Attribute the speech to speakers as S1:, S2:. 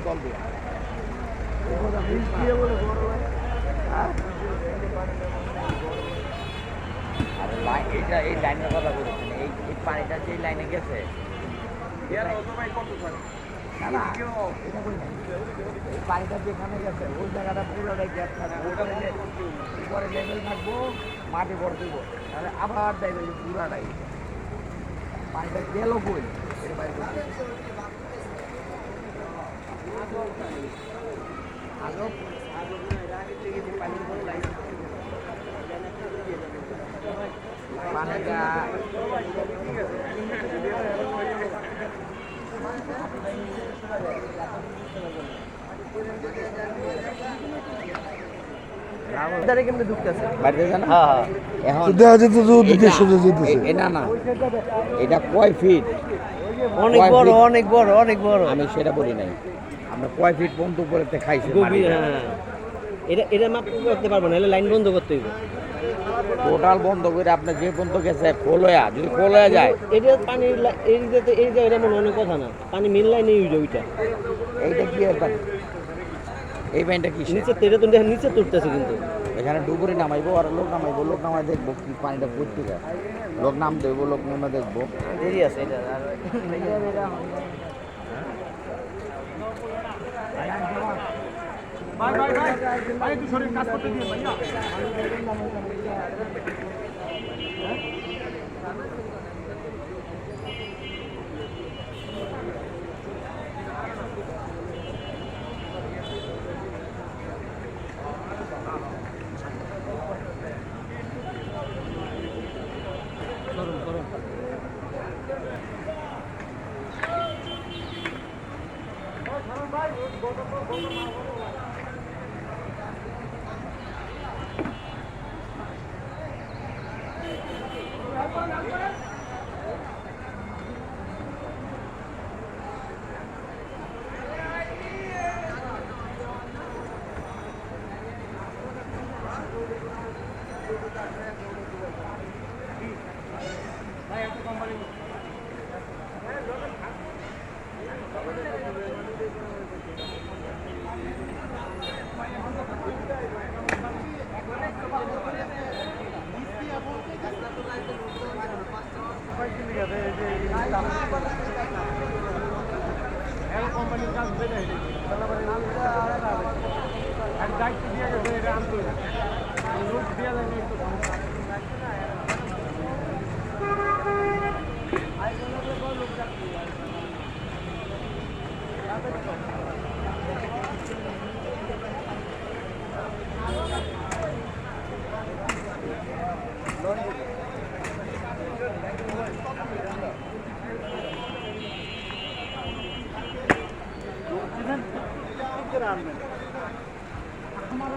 S1: চলবে। আর এটা এই লাইনের কথা বলেছেন, এই পানিটা যে লাইনে গেছে না না, এটা বলি না, এই পানিটা যেখানে গেছে ওই জায়গাটা পুরোটাই গ্যাপ থাকবে, উপরে লেভেল থাকবো, মাটি ভর দেবো, তাহলে আবার দেখবে যে পুরাটাই পানিটা গেল কই এটা বাইরে পানিটা এটা কয় ফিট? অনেক বড়, অনেক বড়, অনেক বড়। আমি সেটা বলি নাই, আমরা কয় ফিট পর্যন্ত উপরে খাইছি।
S2: এটা মাপ করতে পারবো না, লাইন বন্ধ করতে হইব।
S1: টোটাল বন্ধ করে আপনার যে পর্যন্ত গেছে ফলোয়া, যদি ফলোয়া যায়
S2: এটা পানি এই যে এটা মনে অনেক কথা না, পানি মিল লাইনে ইউজ ওইটা।
S1: এইটা কি আর পানি? এই পানিটা কি
S2: নিচে তেরে তো নিচে তুলতেছে, কিন্তু
S1: এখানে ডুবুরি নামাইবো আর লোক নামাইবো, লোক নামাই দেখবো কি পানিটা করতে যায়, লোক নাম দেবো, লোক নামে দেখবো।
S2: দেরি আছে এটা।
S3: ভাই ভাই ভাই ভাই একটু শরীর কাজ করতে দিয়ে ভাইয়া। কোম্পানির কাজ বেড়ে দায়িত্ব দিয়ে গেছে, এটা আনতে লোক দিয়ে লাগে একটু সমস্যা।
S4: আমার